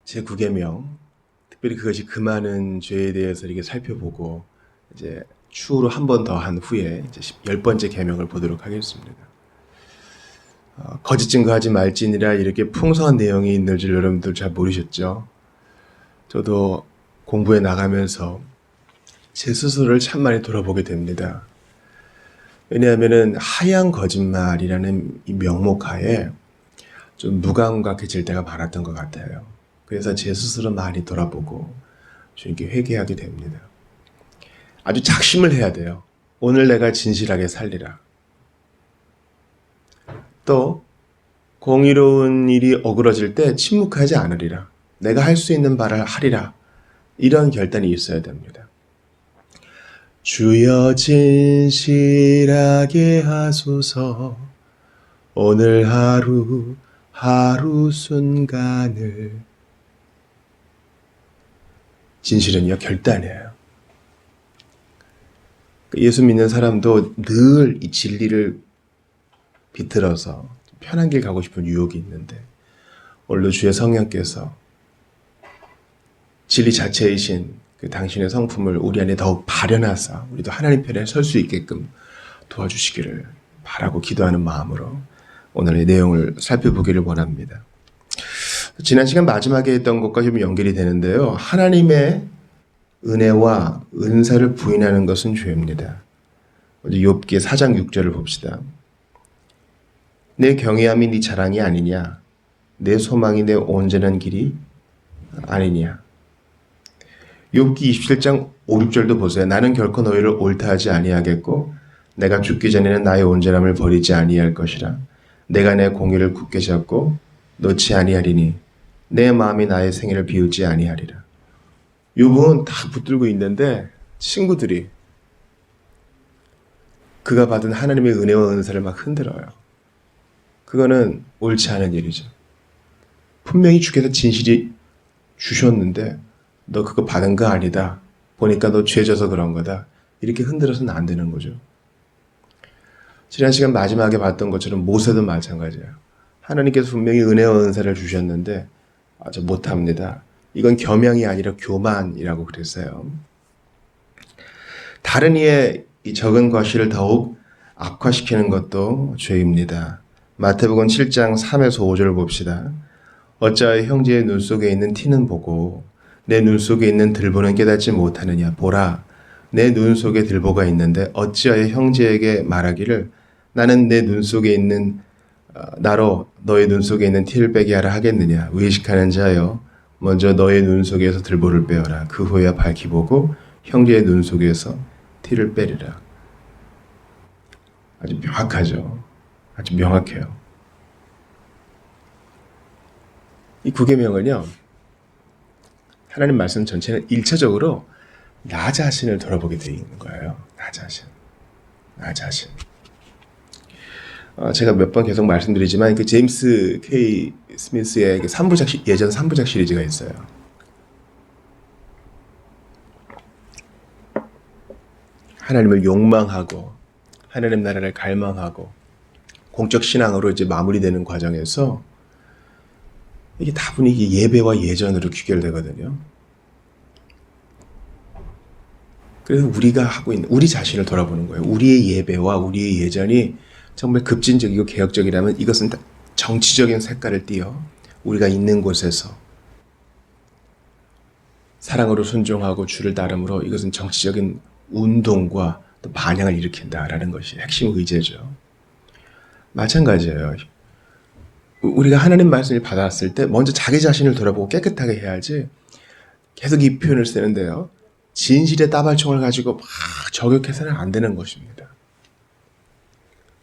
제9계명, 특별히 그것이 금하는 죄에 대해서 이렇게 살펴보고 이제 추후로 한 번 더 한 후에 이제 10번째 계명을 보도록 하겠습니다. 거짓 증거하지 말지니라 이렇게 풍성한 내용이 있는 줄 여러분들 잘 모르셨죠? 저도 공부해 나가면서 제 스스로를 참 많이 돌아보게 됩니다. 왜냐하면은 하얀 거짓말이라는 이 명목하에 좀 무감각해질 때가 많았던 것 같아요. 그래서 제 스스로 많이 돌아보고 좀 이렇게 회개하게 됩니다. 아주 작심을 해야 돼요. 오늘 내가 진실하게 살리라. 또 공의로운 일이 어그러질 때 침묵하지 않으리라. 내가 할 수 있는 바를 하리라. 이런 결단이 있어야 됩니다. 주여 진실하게 하소서. 오늘 하루 순간을. 진실은요, 결단이에요. 예수 믿는 사람도 늘 이 진리를 비틀어서 편한 길 가고 싶은 유혹이 있는데, 오늘도 주의 성령께서 진리 자체이신 그 당신의 성품을 우리 안에 더욱 발현하사 우리도 하나님 편에 설 수 있게끔 도와주시기를 바라고 기도하는 마음으로 오늘의 내용을 살펴보기를 원합니다. 지난 시간 마지막에 했던 것과 좀 연결이 되는데요. 하나님의 은혜와 은사를 부인하는 것은 죄입니다. 욥기 4장 6절을 봅시다. 내 경외함이 네 자랑이 아니냐? 내 소망이 내 온전한 길이 아니냐? 욥기 27장 5, 6절도 보세요. 나는 결코 너희를 옳다하지 아니하겠고 내가 죽기 전에는 나의 온전함을 버리지 아니할 것이라. 내가 내 공의를 굳게 잡고 놓지 아니하리니 내 마음이 나의 생애를 비우지 아니하리라. 욥은 다 붙들고 있는데 친구들이 그가 받은 하나님의 은혜와 은사를 막 흔들어요. 그거는 옳지 않은 일이죠. 분명히 주께서 진실이 주셨는데 너 그거 받은 거 아니다. 보니까 너 죄져서 그런 거다. 이렇게 흔들어서는 안 되는 거죠. 지난 시간 마지막에 봤던 것처럼 모세도 마찬가지예요. 하나님께서 분명히 은혜와 은사를 주셨는데 저 못합니다. 이건 겸양이 아니라 교만이라고 그랬어요. 다른 이의 이 적은 과실을 더욱 악화시키는 것도 죄입니다. 마태복음 7장 3에서 5절을 봅시다. 어찌하여 형제의 눈 속에 있는 티는 보고 내 눈 속에 있는 들보는 깨닫지 못하느냐. 보라, 내 눈 속에 들보가 있는데 어찌하여 형제에게 말하기를 나는 내 눈 속에 있는 나로 너의 눈 속에 있는 티를 빼게 하라 하겠느냐. 의식하는 자여, 먼저 너의 눈 속에서 들보를 빼어라. 그 후에야 밝히 보고 형제의 눈 속에서 티를 빼리라. 아주 명확하죠. 아주 명확해요. 이 9계명은요. 하나님 말씀 전체는 1차적으로 나 자신을 돌아보게 되어 있는 거예요. 나 자신. 제가 몇 번 계속 말씀드리지만 그 제임스 K 스미스의 그 예전 3부작 시리즈가 있어요. 하나님을 욕망하고 하나님 나라를 갈망하고 공적 신앙으로 이제 마무리되는 과정에서 이게 다분히 예배와 예전으로 귀결되거든요. 그래서 우리가 하고 있는 우리 자신을 돌아보는 거예요. 우리의 예배와 우리의 예전이 정말 급진적이고 개혁적이라면 이것은 정치적인 색깔을 띠어 우리가 있는 곳에서 사랑으로 순종하고 주를 따름으로 이것은 정치적인 운동과 또 반향을 일으킨다라는 것이 핵심 의제죠. 마찬가지예요. 우리가 하나님 말씀을 받았을 때 먼저 자기 자신을 돌아보고 깨끗하게 해야지 계속 이 표현을 쓰는데요. 진실의 따발총을 가지고 막 저격해서는 안 되는 것입니다.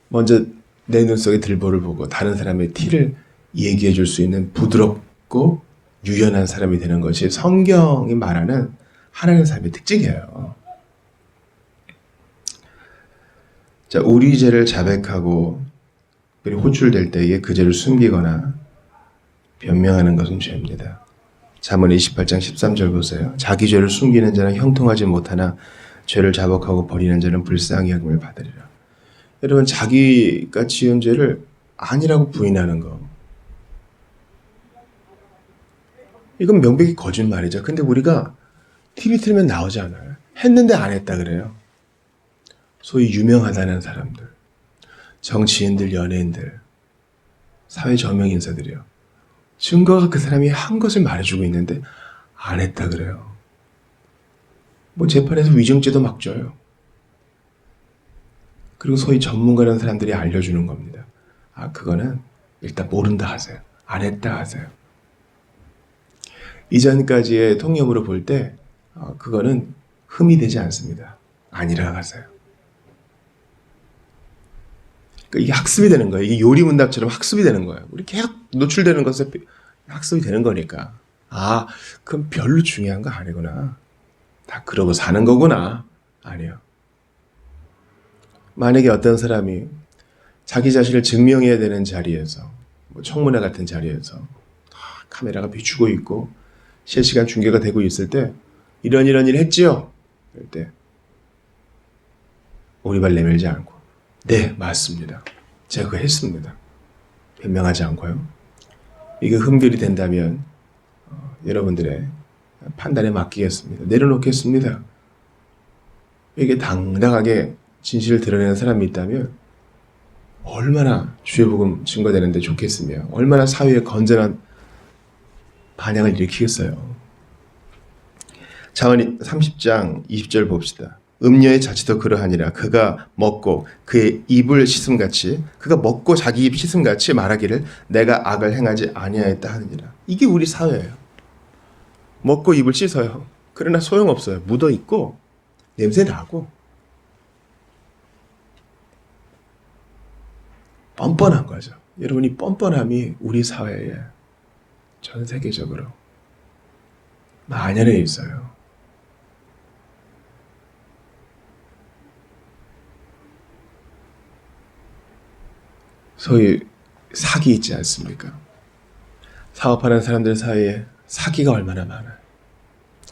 먼저 내 눈 속에 들보를 보고 다른 사람의 티를 얘기해 줄 수 있는 부드럽고 유연한 사람이 되는 것이 성경이 말하는 하나님의 삶의 특징이에요. 자, 우리 죄를 자백하고 그리고 호출될 때에 그 죄를 숨기거나 변명하는 것은 죄입니다. 잠언 28장 13절 보세요. 자기 죄를 숨기는 자는 형통하지 못하나 죄를 자복하고 버리는 자는 불쌍히 여김을 받으리라. 여러분, 자기가 지은 죄를 아니라고 부인하는 거. 이건 명백히 거짓말이죠. 근데 우리가 TV 틀면 나오지 않아요. 했는데 안 했다 그래요. 소위 유명하다는 사람들, 정치인들, 연예인들, 사회 저명 인사들이요. 증거가 그 사람이 한 것을 말해주고 있는데 안 했다 그래요. 뭐 재판에서 위증죄도 막 져요. 그리고 소위 전문가라는 사람들이 알려주는 겁니다. 아, 그거는 일단 모른다 하세요. 안 했다 하세요. 이전까지의 통념으로 볼 때 그거는 흠이 되지 않습니다. 아니라 하세요. 그러니까 이게 학습이 되는 거예요. 이게 요리문답처럼 학습이 되는 거예요. 우리 계속 노출되는 것에 학습이 되는 거니까. 아, 그럼 별로 중요한 거 아니구나. 다 그러고 사는 거구나. 아니요. 만약에 어떤 사람이 자기 자신을 증명해야 되는 자리에서, 뭐 청문회 같은 자리에서 카메라가 비추고 있고 실시간 중계가 되고 있을 때 이런 일 했지요? 그럴 때 오리발 내밀지 않고 네, 맞습니다. 제가 그거 했습니다. 변명하지 않고요. 이게 흠결이 된다면 여러분들의 판단에 맡기겠습니다. 내려놓겠습니다. 이게 당당하게 진실을 드러내는 사람이 있다면 얼마나 주의 복음 증거되는데 좋겠으며 얼마나 사회에 건전한 반향을 일으키겠어요. 잠언 30장 20절 봅시다. 음녀의 자치도 그러하니라. 그가 먹고 그의 입을 씻음같이, 그가 먹고 자기 입 씻음같이 말하기를 내가 악을 행하지 아니하였다 하느니라. 이게 우리 사회예요. 먹고 입을 씻어요. 그러나 소용없어요. 묻어있고 냄새 나고 뻔뻔한 거죠. 여러분, 이 뻔뻔함이 우리 사회에 전 세계적으로 만연해 있어요. 소위 사기 있지 않습니까? 사업하는 사람들 사이에 사기가 얼마나 많아요.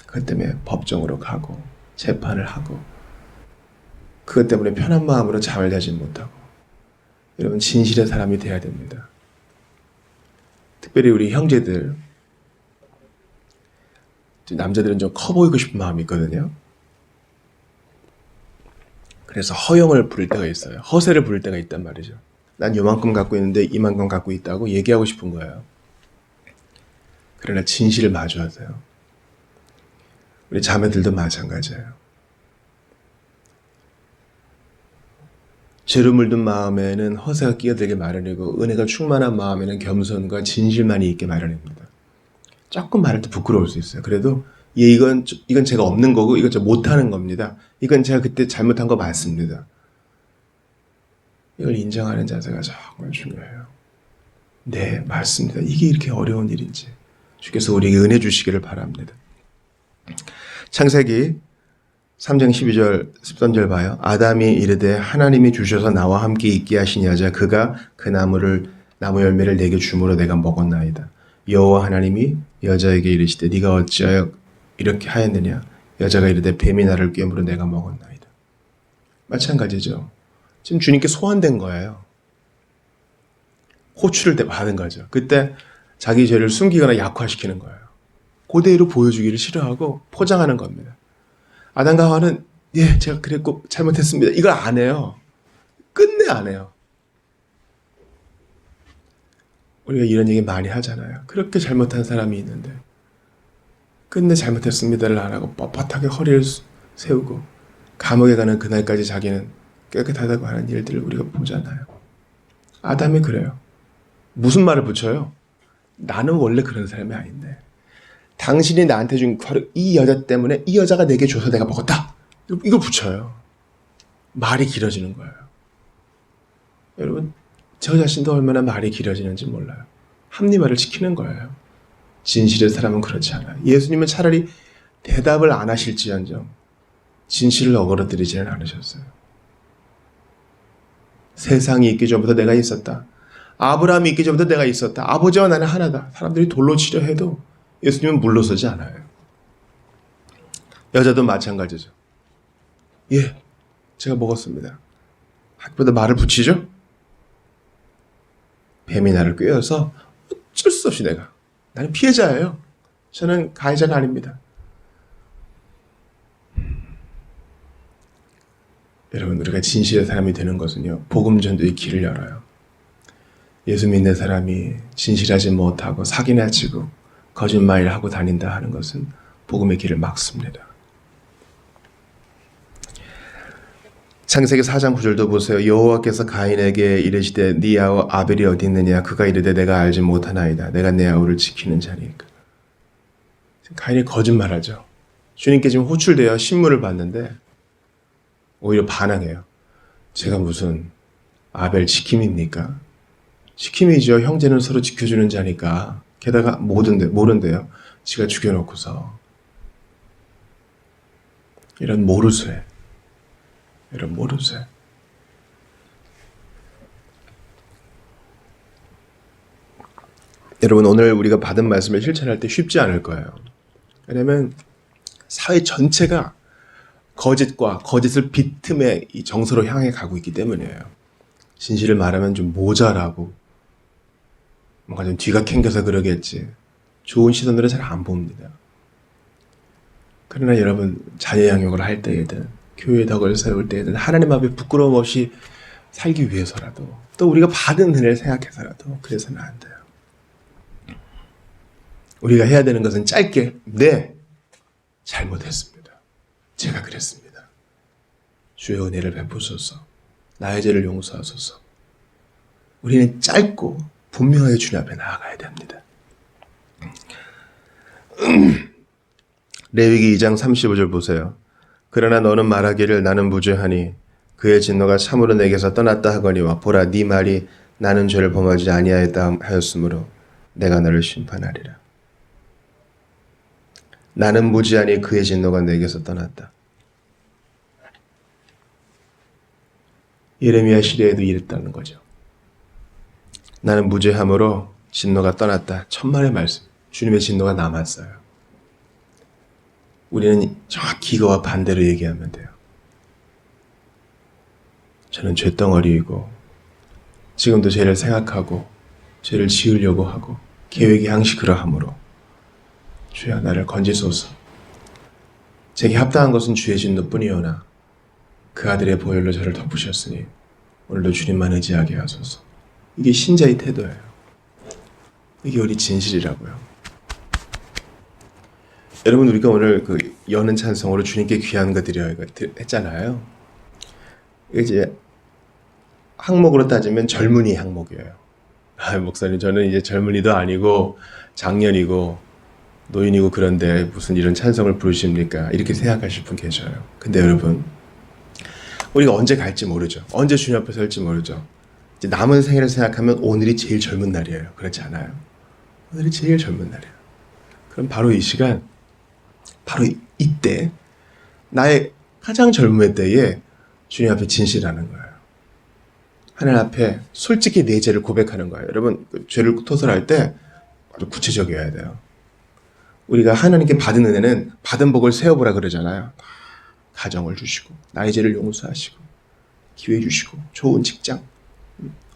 그것 때문에 법정으로 가고 재판을 하고 그것 때문에 편한 마음으로 잠을 자지 못하고. 여러분, 진실의 사람이 돼야 됩니다. 특별히 우리 형제들, 남자들은 좀 커 보이고 싶은 마음이 있거든요. 그래서 허영을 부릴 때가 있어요. 허세를 부릴 때가 있단 말이죠. 난 요만큼 갖고 있는데 이만큼 갖고 있다고 얘기하고 싶은 거예요. 그러나 진실을 마주하세요. 우리 자매들도 마찬가지예요. 죄로 물든 마음에는 허세가 끼어들기 마련이고 은혜가 충만한 마음에는 겸손과 진실만이 있게 마련입니다. 조금 말할 때 부끄러울 수 있어요. 그래도 이건 제가 없는 거고 이건 제가 못하는 겁니다. 이건 제가 그때 잘못한 거 맞습니다. 이걸 인정하는 자세가 정말 중요해요. 네, 맞습니다. 이게 이렇게 어려운 일인지 주께서 우리에게 은혜 주시기를 바랍니다. 창세기 3장 12절 13절 봐요. 아담이 이르되 하나님이 주셔서 나와 함께 있게 하신 여자 그가 그 나무 열매를 내게 주므로 내가 먹었나이다. 여호와 하나님이 여자에게 이르시되 네가 어찌하여 이렇게 하였느냐. 여자가 이르되 뱀이 나를 꿰므로 내가 먹었나이다. 마찬가지죠. 지금 주님께 소환된 거예요. 호출을 받은 거죠. 그때 자기 죄를 숨기거나 약화시키는 거예요. 그대로 보여주기를 싫어하고 포장하는 겁니다. 아담과 하와는 예, 제가 그랬고 잘못했습니다. 이걸 안 해요. 끝내 안 해요. 우리가 이런 얘기 많이 하잖아요. 그렇게 잘못한 사람이 있는데 끝내 잘못했습니다를 안 하고 뻣뻣하게 허리를 세우고 감옥에 가는 그날까지 자기는 깨끗하다고 하는 일들을 우리가 보잖아요. 아담이 그래요. 무슨 말을 붙여요? 나는 원래 그런 사람이 아닌데 당신이 나한테 준 바로 이 여자 때문에 이 여자가 내게 줘서 내가 먹었다. 이걸 붙여요. 말이 길어지는 거예요. 여러분, 저 자신도 얼마나 말이 길어지는지 몰라요. 합리화를 지키는 거예요. 진실의 사람은 그렇지 않아요. 예수님은 차라리 대답을 안 하실지언정 진실을 어그러뜨리지는 않으셨어요. 세상이 있기 전부터 내가 있었다. 아브라함이 있기 전부터 내가 있었다. 아버지와 나는 하나다. 사람들이 돌로 치려 해도 예수님은 물러서지 않아요. 여자도 마찬가지죠. 예, 제가 먹었습니다. 하기보다 말을 붙이죠. 뱀이 나를 꿰어서 어쩔 수 없이 나는 피해자예요. 저는 가해자가 아닙니다. 여러분, 우리가 진실의 사람이 되는 것은요, 복음 전도의 길을 열어요. 예수 믿는 사람이 진실하지 못하고 사기나 치고 거짓말을 하고 다닌다 하는 것은 복음의 길을 막습니다. 창세기 4장 9절도 보세요. 여호와께서 가인에게 이르시되 네 아우 아벨이 어디 있느냐? 그가 이르되 내가 알지 못하나이다. 내가 내 아우를 지키는 자니까. 가인이 거짓말하죠. 주님께 지금 호출되어 신문을 받는데 오히려 반항해요. 제가 무슨 아벨 지킴입니까? 지킴이죠. 형제는 서로 지켜주는 자니까. 게다가 모른대요. 지가 죽여놓고서. 이런 모르쇠. 여러분, 오늘 우리가 받은 말씀을 실천할 때 쉽지 않을 거예요. 왜냐하면 사회 전체가 거짓과 거짓을 빈틈의 이 정서로 향해 가고 있기 때문이에요. 진실을 말하면 좀 모자라고 뭔가 좀 뒤가 캥겨서 그러겠지. 좋은 시선으로 잘 안 봅니다. 그러나 여러분, 자녀 양육을 할 때에든 교회 덕을 세울 때에든 하나님 앞에 부끄러움 없이 살기 위해서라도 또 우리가 받은 은혜를 생각해서라도 그래서는 안 돼요. 우리가 해야 되는 것은 짧게 네, 잘못했습니다. 제가 그랬습니다. 주의 은혜를 베푸소서. 나의 죄를 용서하소서. 우리는 짧고 분명하게 주님 앞에 나아가야 됩니다. 레위기 2장 35절 보세요. 그러나 너는 말하기를 나는 무죄하니 그의 진노가 참으로 내게서 떠났다 하거니와 보라 네 말이 나는 죄를 범하지 아니하였다 하였으므로 내가 너를 심판하리라. 나는 무죄하니 그의 진노가 내게서 떠났다. 예레미야 시대에도 이랬다는 거죠. 나는 무죄함으로 진노가 떠났다. 천만의 말씀. 주님의 진노가 남았어요. 우리는 정확히 이거와 반대로 얘기하면 돼요. 저는 죄덩어리이고 지금도 죄를 생각하고 죄를 지으려고 하고 계획이 항시 그러하므로 주여 나를 건지소서. 제게 합당한 것은 주의 진노뿐이오나 그 아들의 보혈로 저를 덮으셨으니 오늘도 주님만 의지하게 하소서. 이게 신자의 태도예요. 이게 우리 진실이라고요. 여러분, 우리가 오늘 그 여는 찬송으로 주님께 귀한 거 드려야 했잖아요. 이제 항목으로 따지면 젊은이 항목이에요. 목사님, 저는 이제 젊은이도 아니고 장년이고 노인이고 그런데 무슨 이런 찬송을 부르십니까? 이렇게 생각하실 분 계셔요. 근데 여러분, 우리가 언제 갈지 모르죠. 언제 주님 앞에 설지 모르죠. 이제 남은 생애를 생각하면 오늘이 제일 젊은 날이에요. 그렇지 않아요? 오늘이 제일 젊은 날이에요. 그럼 바로 이 시간, 바로 이때 나의 가장 젊은 때에 주님 앞에 진실하는 거예요. 하나님 앞에 솔직히 내 죄를 고백하는 거예요. 여러분, 죄를 토설할 때 아주 구체적이어야 돼요. 우리가 하나님께 받은 은혜는 받은 복을 세어보라 그러잖아요. 가정을 주시고 나의 죄를 용서하시고 기회 주시고 좋은 직장,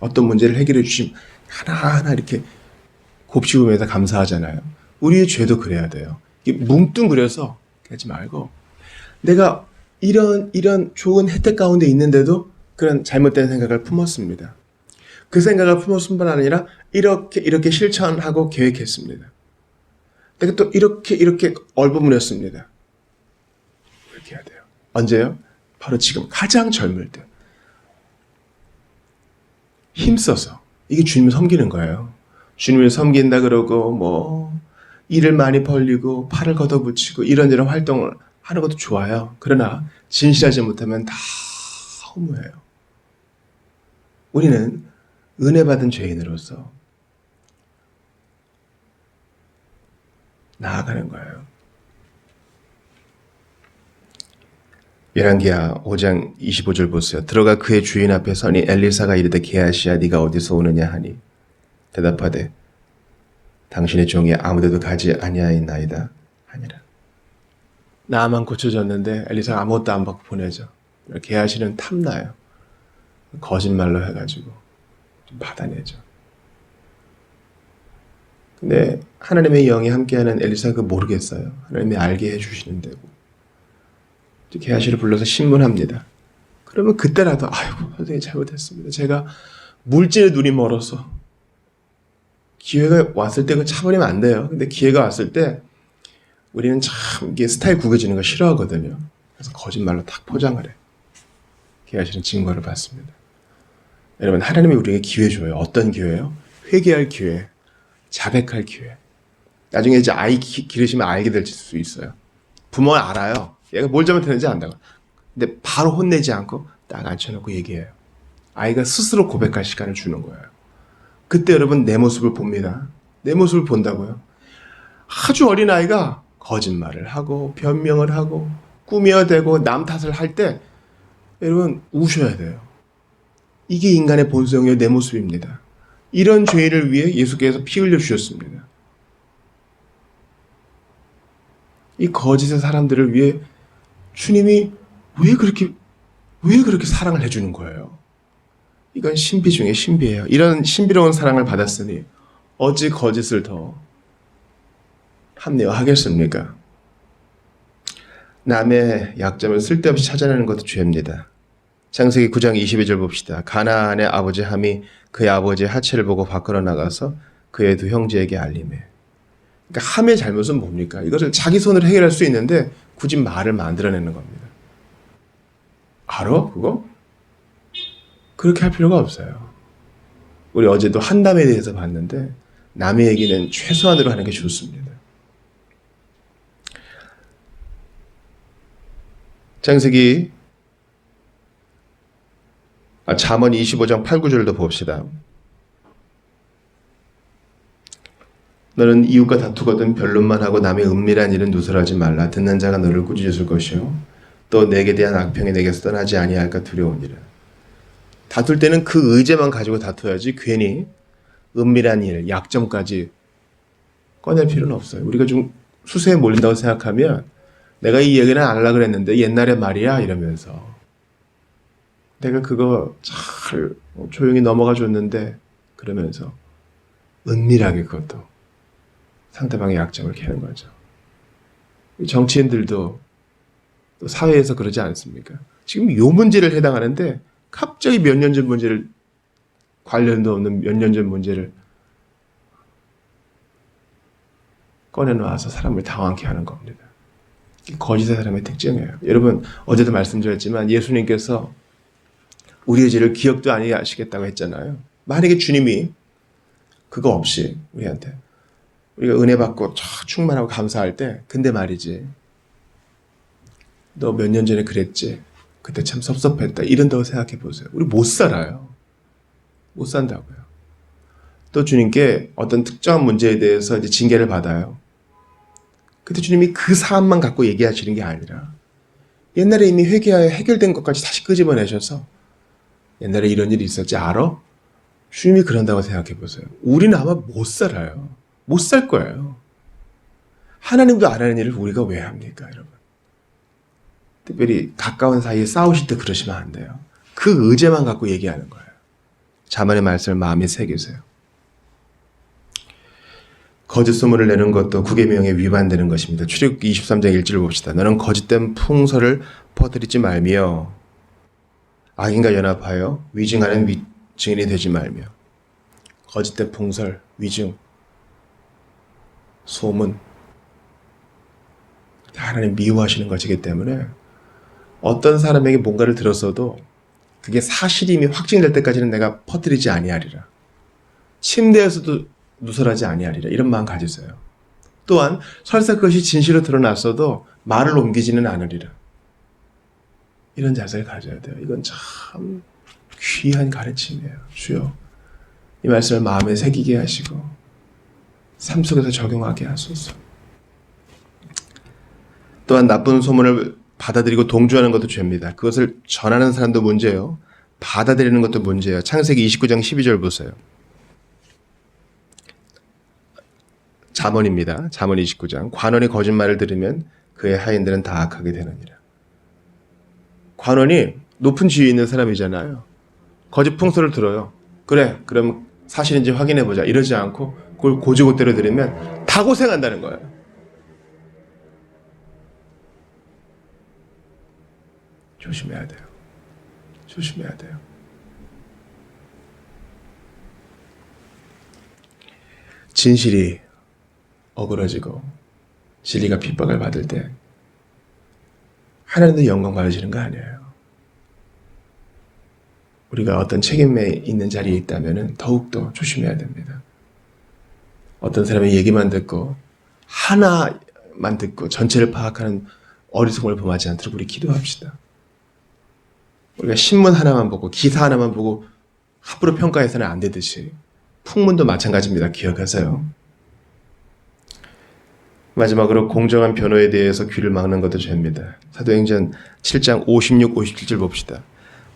어떤 문제를 해결해 주시면 하나하나 이렇게 곱씹으면서 감사하잖아요. 우리의 죄도 그래야 돼요. 뭉뚱그려서 하지 말고 내가 이런 좋은 혜택 가운데 있는데도 그런 잘못된 생각을 품었습니다. 그 생각을 품었을 뿐 아니라 이렇게 실천하고 계획했습니다. 내가 또 이렇게 얼버무렸습니다. 이렇게 해야 돼요. 언제요? 바로 지금 가장 젊을 때. 힘써서. 이게 주님을 섬기는 거예요. 주님을 섬긴다 그러고 일을 많이 벌리고 팔을 걷어붙이고 이런저런 활동을 하는 것도 좋아요. 그러나 진실하지 못하면 다 허무해요. 우리는 은혜 받은 죄인으로서 나아가는 거예요. 열왕기하 5장 25절 보세요. 들어가 그의 주인 앞에 서니 엘리사가 이르되 게하시야 네가 어디서 오느냐 하니 대답하되 당신의 종이 아무데도 가지 아니하였나이다 하니라. 나만 고쳐졌는데 엘리사가 아무것도 안 받고 보내죠. 게하시는 탐나요. 거짓말로 해가지고 좀 받아내죠. 근데 하나님의 영이 함께하는 엘리사가 모르겠어요. 하나님이 알게 해주시는 데고. 게하시를 불러서 신문합니다. 그러면 그때라도 아이고 선생님 잘못했습니다. 제가 물질에 눈이 멀어서 기회가 왔을 때 그거 차버리면 안 돼요. 근데 기회가 왔을 때 우리는 참 이게 스타일 구겨지는 거 싫어하거든요. 그래서 거짓말로 탁 포장을 해. 게하시는 증거를 받습니다. 여러분 하나님이 우리에게 기회 줘요. 어떤 기회예요? 회개할 기회, 자백할 기회. 나중에 이제 아이 기르시면 알게 될 수 있어요. 부모는 알아요. 얘가 뭘 잘못했는지 안다고. 근데 바로 혼내지 않고 딱 앉혀놓고 얘기해요. 아이가 스스로 고백할 시간을 주는 거예요. 그때 여러분 내 모습을 봅니다. 내 모습을 본다고요. 아주 어린 아이가 거짓말을 하고 변명을 하고 꾸며대고 남 탓을 할 때 여러분 우셔야 돼요. 이게 인간의 본성이요 내 모습입니다. 이런 죄인을 위해 예수께서 피 흘려 주셨습니다. 이 거짓의 사람들을 위해 주님이 왜 그렇게 사랑을 해주는 거예요? 이건 신비 중에 신비예요. 이런 신비로운 사랑을 받았으니 어찌 거짓을 더 합리화하겠습니까? 남의 약점을 쓸데없이 찾아내는 것도 죄입니다. 창세기 9장 22절 봅시다. 가나안의 아버지 함이 그의 아버지의 하체를 보고 밖으로 나가서 그의 두 형제에게 알리매. 그러니까 함의 잘못은 뭡니까? 이것을 자기 손으로 해결할 수 있는데 굳이 말을 만들어내는 겁니다. 알아? 그거? 그렇게 할 필요가 없어요. 우리 어제도 한담에 대해서 봤는데 남의 얘기는 최소한으로 하는 게 좋습니다. 창세기 잠언 25장 8, 9절도 봅시다. 너는 이웃과 다투거든 변론만 하고 남의 은밀한 일은 누설하지 말라. 듣는 자가 너를 꾸짖을 것이요 또 내게 대한 악평이 내게서 떠나지 아니할까 두려우니라. 다툴 때는 그 의제만 가지고 다투어야지 괜히 은밀한 일, 약점까지 꺼낼 필요는 없어요. 우리가 좀 수세에 몰린다고 생각하면 내가 이 얘기는 안 하려고 그랬는데 옛날에 말이야 이러면서 내가 그거 잘 조용히 넘어가 줬는데 그러면서 은밀하게 그것도 상대방의 약점을 캐는 거죠. 정치인들도 또 사회에서 그러지 않습니까? 지금 요 문제를 해당하는데 갑자기 몇 년 전 문제를 관련도 없는 몇 년 전 문제를 꺼내놓아서 사람을 당황케 하는 겁니다. 거짓의 사람의 특징이에요. 여러분 어제도 말씀드렸지만 예수님께서 우리의 죄를 기억도 아니하시겠다고 했잖아요. 만약에 주님이 그거 없이 우리한테 우리가 은혜 받고 충만하고 감사할 때 근데 말이지 너 몇 년 전에 그랬지 그때 참 섭섭했다 이런다고 생각해 보세요. 우리 못 살아요. 못 산다고요. 또 주님께 어떤 특정한 문제에 대해서 이제 징계를 받아요. 그때 주님이 그 사안만 갖고 얘기하시는 게 아니라 옛날에 이미 회개하여 해결된 것까지 다시 끄집어내셔서 옛날에 이런 일이 있었지 알아? 주님이 그런다고 생각해 보세요. 우리는 아마 못 살아요. 못 살 거예요. 하나님도 안 하는 일을 우리가 왜 합니까, 여러분? 특별히 가까운 사이에 싸우실 때 그러시면 안 돼요. 그 의제만 갖고 얘기하는 거예요. 자문의 말씀을 마음에 새기세요. 거짓 소문을 내는 것도 구계명에 위반되는 것입니다. 출애굽기 23장 1절을 봅시다. 너는 거짓된 풍설을 퍼뜨리지 말며 악인과 연합하여 위증하는 증인이 되지 말며. 거짓된 풍설, 위증, 소문 하나님 미워하시는 것이기 때문에 어떤 사람에게 뭔가를 들었어도 그게 사실이 이미 확증될 때까지는 내가 퍼뜨리지 아니하리라. 침대에서도 누설하지 아니하리라. 이런 마음 가지세요. 또한 설사 그것이 진실로 드러났어도 말을 옮기지는 않으리라. 이런 자세를 가져야 돼요. 이건 참 귀한 가르침이에요. 주여 이 말씀을 마음에 새기게 하시고 삶 속에서 적용하게 하소서. 또한 나쁜 소문을 받아들이고 동조하는 것도 죄입니다. 그것을 전하는 사람도 문제예요. 받아들이는 것도 문제예요. 창세기 29장 12절 보세요. 잠언입니다. 잠언 29장. 관원이 거짓말을 들으면 그의 하인들은 다 악하게 되느니라. 관원이 높은 지위에 있는 사람이잖아요. 거짓 풍설을 들어요. 그래, 그럼 사실인지 확인해보자. 이러지 않고 그걸 고지고대로 들으면 다 고생한다는 거예요. 조심해야 돼요. 조심해야 돼요. 진실이 어그러지고 진리가 핍박을 받을 때 하나님도 영광 받으시는 거 아니에요. 우리가 어떤 책임에 있는 자리에 있다면 더욱더 조심해야 됩니다. 어떤 사람의 얘기만 듣고 하나만 듣고 전체를 파악하는 어리석음을 범하지 않도록 우리 기도합시다. 우리가 신문 하나만 보고 기사 하나만 보고 함부로 평가해서는 안 되듯이 풍문도 마찬가지입니다. 기억하세요. 마지막으로 공정한 변호에 대해서 귀를 막는 것도 죄입니다. 사도행전 7장 56, 57절 봅시다.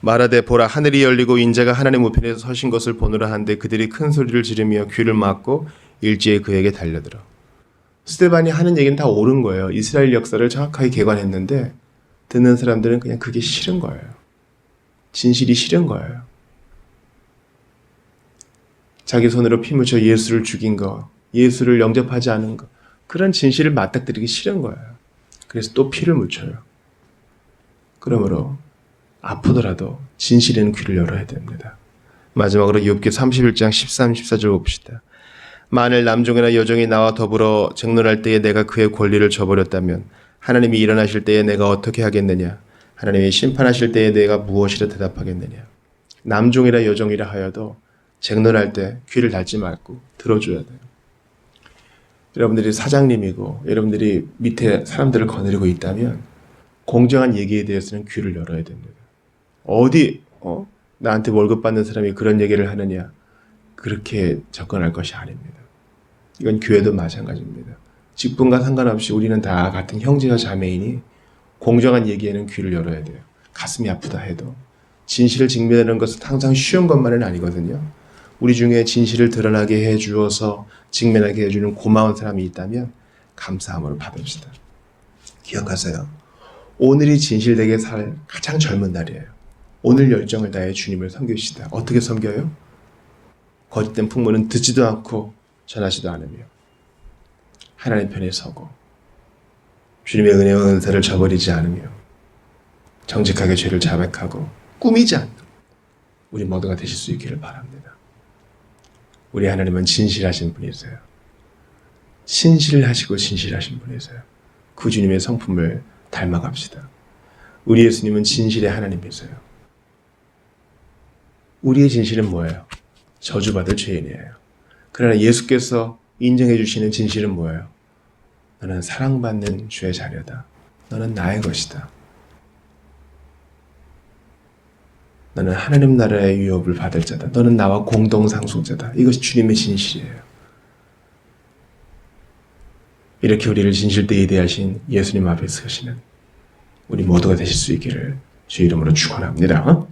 말하되 보라 하늘이 열리고 인자가 하나님 우편에서 서신 것을 보노라 하는데 그들이 큰 소리를 지르며 귀를 막고 일제히 그에게 달려들어. 스데반이 하는 얘기는 다 옳은 거예요. 이스라엘 역사를 정확하게 개관했는데 듣는 사람들은 그냥 그게 싫은 거예요. 진실이 싫은 거예요. 자기 손으로 피 묻혀 예수를 죽인 거, 예수를 영접하지 않은 거, 그런 진실을 맞닥뜨리기 싫은 거예요. 그래서 또 피를 묻혀요. 그러므로 아프더라도 진실에는 귀를 열어야 됩니다. 마지막으로 욥기 31장 13, 14절 봅시다. 만일 남종이나 여종이 나와 더불어 쟁론할 때에 내가 그의 권리를 저버렸다면 하나님이 일어나실 때에 내가 어떻게 하겠느냐? 하나님이 심판하실 때에 내가 무엇이라 대답하겠느냐? 남종이라 여종이라 하여도 쟁론할 때 귀를 닫지 말고 들어줘야 돼요. 여러분들이 사장님이고 여러분들이 밑에 사람들을 거느리고 있다면 공정한 얘기에 대해서는 귀를 열어야 됩니다. 어디 나한테 월급 받는 사람이 그런 얘기를 하느냐 그렇게 접근할 것이 아닙니다. 이건 교회도 마찬가지입니다. 직분과 상관없이 우리는 다 같은 형제와 자매이니 공정한 얘기에는 귀를 열어야 돼요. 가슴이 아프다 해도 진실을 직면하는 것은 항상 쉬운 것만은 아니거든요. 우리 중에 진실을 드러나게 해주어서 직면하게 해주는 고마운 사람이 있다면 감사함으로 받읍시다. 기억하세요. 오늘이 진실되게 살 가장 젊은 날이에요. 오늘 열정을 다해 주님을 섬깁시다. 어떻게 섬겨요? 거짓된 풍문은 듣지도 않고 전하지도 않으며 하나님 편에 서고 주님의 은혜와 은사를 저버리지 않으며 정직하게 죄를 자백하고 꾸미지 않는 우리 모두가 되실 수 있기를 바랍니다. 우리 하나님은 진실하신 분이세요. 신실하시고 진실하신 분이세요. 그 주님의 성품을 닮아갑시다. 우리 예수님은 진실의 하나님이세요. 우리의 진실은 뭐예요? 저주받을 죄인이에요. 그러나 예수께서 인정해 주시는 진실은 뭐예요? 너는 사랑받는 주의 자녀다. 너는 나의 것이다. 너는 하나님 나라의 유업을 받을 자다. 너는 나와 공동 상속자다. 이것이 주님의 진실이에요. 이렇게 우리를 진실되게 대하신 예수님 앞에 서시는 우리 모두가 되실 수 있기를 주 이름으로 축원합니다.